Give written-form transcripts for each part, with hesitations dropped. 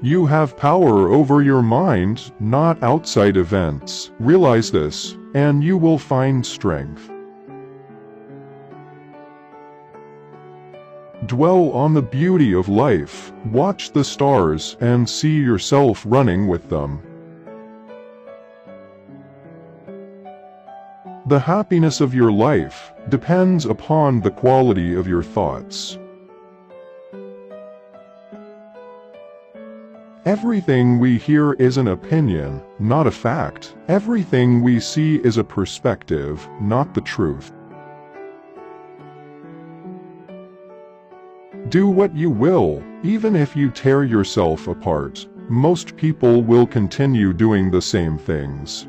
You have power over your mind, not outside events. Realize this, and you will find strength. Dwell on the beauty of life, watch the stars, and see yourself running with them. The happiness of your life depends upon the quality of your thoughts. Everything we hear is an opinion, not a fact. Everything we see is a perspective, not the truth. Do what you will, even if you tear yourself apart. Most people will continue doing the same things.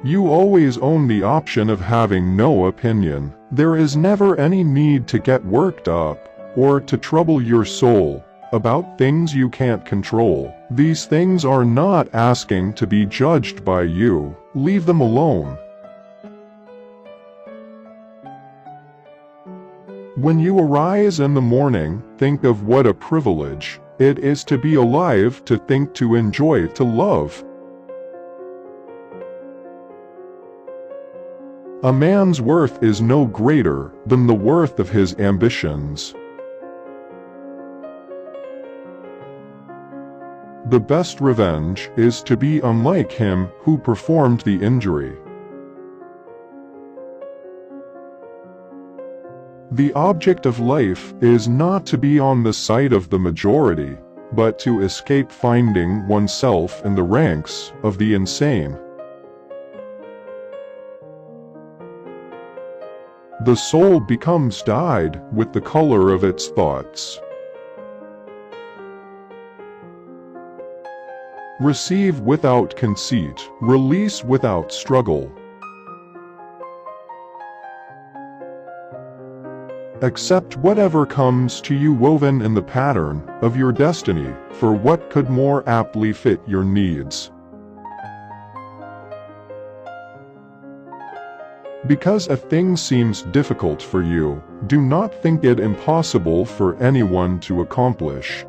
You always own the option of having no opinion. There is never any need to get worked up or to trouble your soul about things you can't control. These things are not asking to be judged by you. Leave them alone. When you arise in the morning, think of what a privilege it is to be alive, to think, to enjoy, to love. A man's worth is no greater than the worth of his ambitions. The best revenge is to be unlike him who performed the injury. The object of life is not to be on the side of the majority, but to escape finding oneself in the ranks of the insane. The soul becomes dyed with the color of its thoughts. Receive without conceit, release without struggle. Accept whatever comes to you woven in the pattern of your destiny, for what could more aptly fit your needs? Because a thing seems difficult for you, do not think it impossible for anyone to accomplish.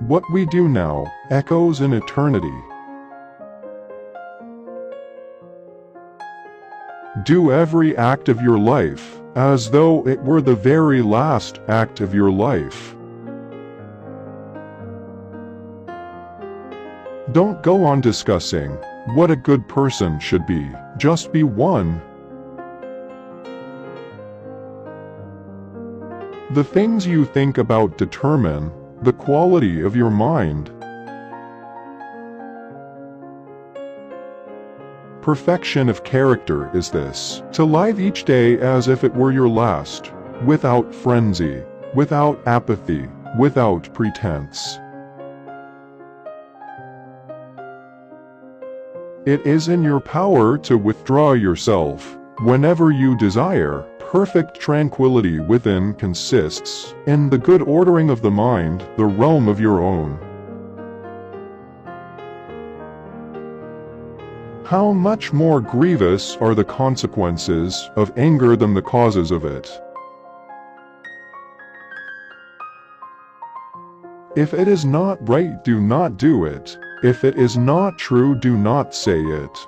What we do now echoes in eternity. Do every act of your life as though it were the very last act of your life. Don't go on discussing what a good person should be. Just be one. The things you think about determine the quality of your mind. Perfection of character is this: to live each day as if it were your last, without frenzy, without apathy, without pretense. It is in your power to withdraw yourself whenever you desire. Perfect tranquility within consists in the good ordering of the mind, the realm of your own. How much more grievous are the consequences of anger than the causes of it? If it is not right, do not do it. If it is not true, do not say it.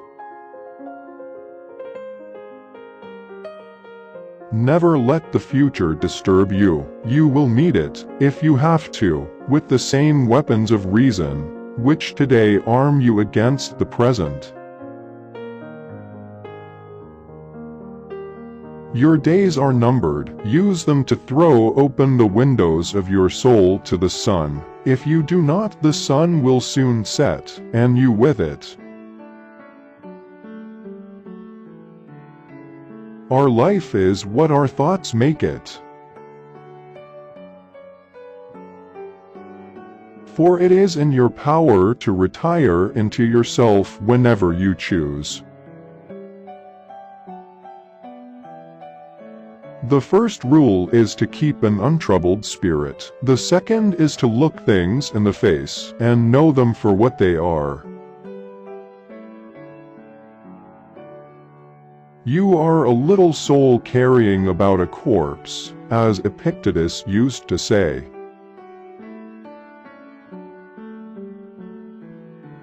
Never let the future disturb you. You will meet it, if you have to, with the same weapons of reason, which today arm you against the present. Your days are numbered. Use them to throw open the windows of your soul to the sun. If you do not, the sun will soon set, and you with it. Our life is what our thoughts make it. For it is in your power to retire into yourself whenever you choose. The first rule is to keep an untroubled spirit. The second is to look things in the face and know them for what they are. You are a little soul carrying about a corpse, as Epictetus used to say.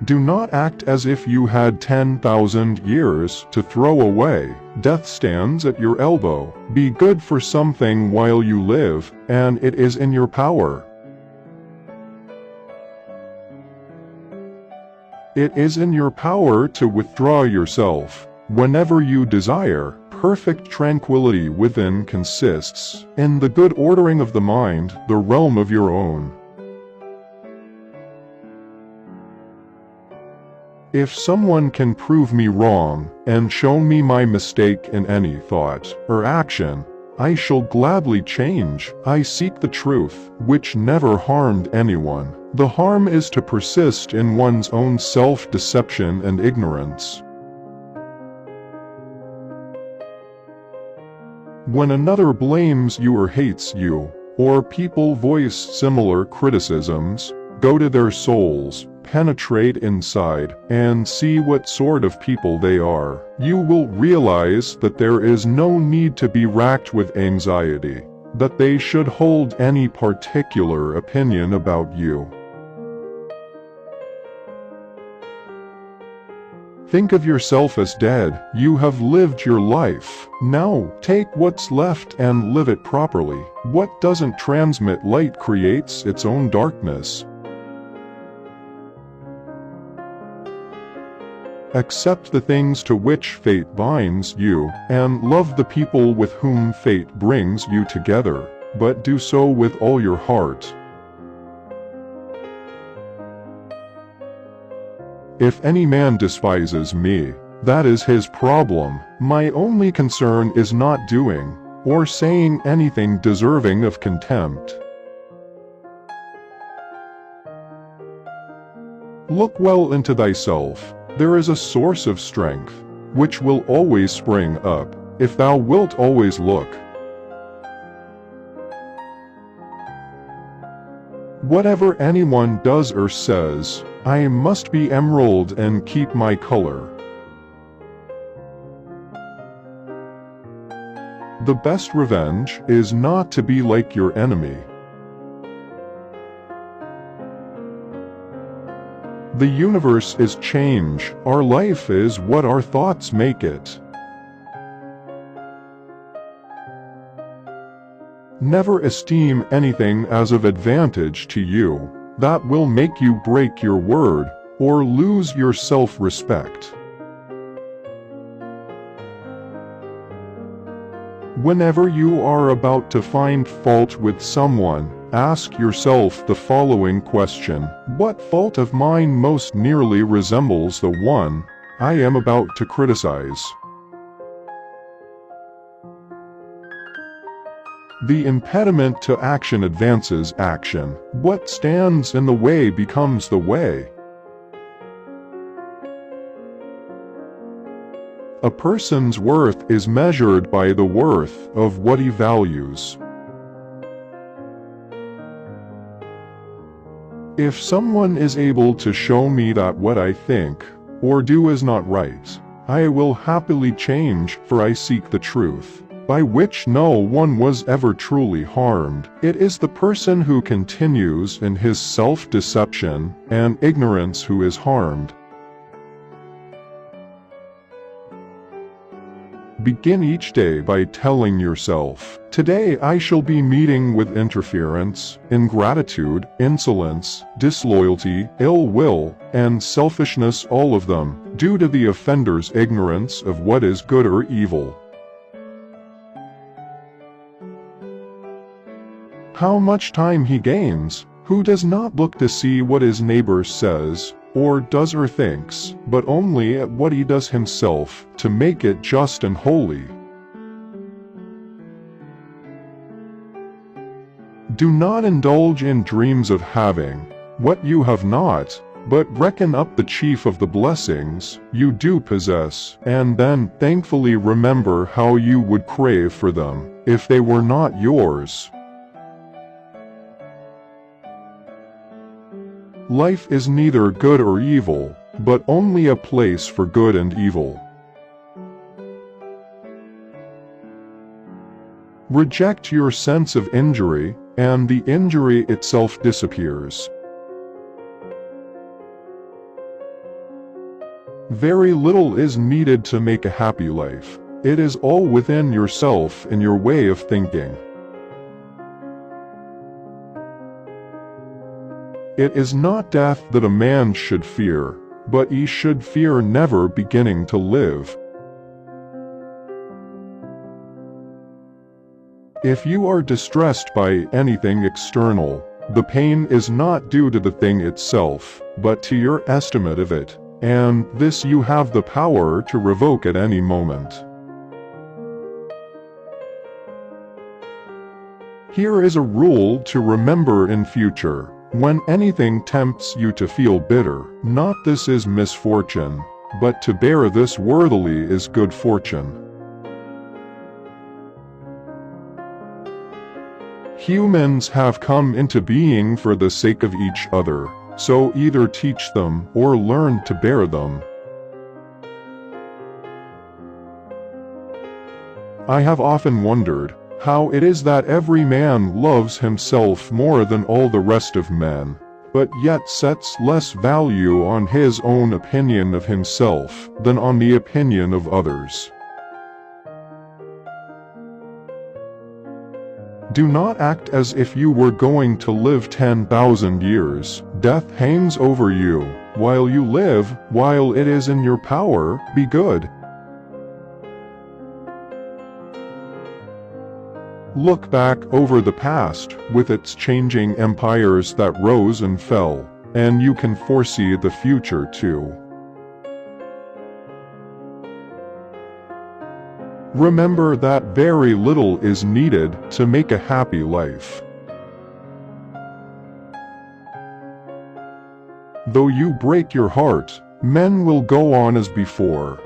Do not act as if you had 10,000 years to throw away. Death stands at your elbow. Be good for something while you live, and it is in your power. It is in your power to withdraw yourself whenever you desire. Perfect tranquility within consists in the good ordering of the mind, the realm of your own. If someone can prove me wrong, and show me my mistake in any thought or action, I shall gladly change. I seek the truth, which never harmed anyone. The harm is to persist in one's own self-deception and ignorance. When another blames you or hates you, or people voice similar criticisms, go to their souls, penetrate inside, and see what sort of people they are. You will realize that there is no need to be racked with anxiety, that they should hold any particular opinion about you. Think of yourself as dead. You have lived your life. Now, take what's left and live it properly. What doesn't transmit light creates its own darkness. Accept the things to which fate binds you, and love the people with whom fate brings you together, but do so with all your heart. If any man despises me, that is his problem. My only concern is not doing, or saying anything deserving of contempt. Look well into thyself. There is a source of strength, which will always spring up, if thou wilt always look. Whatever anyone does or says, I must be emerald and keep my color. The best revenge is not to be like your enemy. The universe is change. Our life is what our thoughts make it. Never esteem anything as of advantage to you. That will make you break your word, or lose your self-respect. Whenever you are about to find fault with someone, ask yourself the following question: what fault of mine most nearly resembles the one I am about to criticize? The impediment to action advances action. What stands in the way becomes the way. A person's worth is measured by the worth of what he values. If someone is able to show me that what I think or do is not right, I will happily change, for I seek the truth, by which no one was ever truly harmed. It is the person who continues in his self-deception and ignorance who is harmed. Begin each day by telling yourself, today I shall be meeting with interference, ingratitude, insolence, disloyalty, ill will, and selfishness, all of them due to the offender's ignorance of what is good or evil. How much time he gains, who does not look to see what his neighbor says, or does or thinks, but only at what he does himself, to make it just and holy. Do not indulge in dreams of having what you have not, but reckon up the chief of the blessings you do possess, and then thankfully remember how you would crave for them, if they were not yours. Life is neither good or evil, but only a place for good and evil. Reject your sense of injury, and the injury itself disappears. Very little is needed to make a happy life. It is all within yourself and your way of thinking. It is not death that a man should fear, but he should fear never beginning to live. If you are distressed by anything external, the pain is not due to the thing itself, but to your estimate of it, and this you have the power to revoke at any moment. Here is a rule to remember in future. When anything tempts you to feel bitter, not this is misfortune, but to bear this worthily is good fortune. Humans have come into being for the sake of each other, so either teach them or learn to bear them. I have often wondered how it is that every man loves himself more than all the rest of men, but yet sets less value on his own opinion of himself than on the opinion of others. Do not act as if you were going to live 10,000 years. Death hangs over you. While you live, while it is in your power, be good. Look back over the past, with its changing empires that rose and fell, and you can foresee the future too. Remember that very little is needed to make a happy life. Though you break your heart, men will go on as before.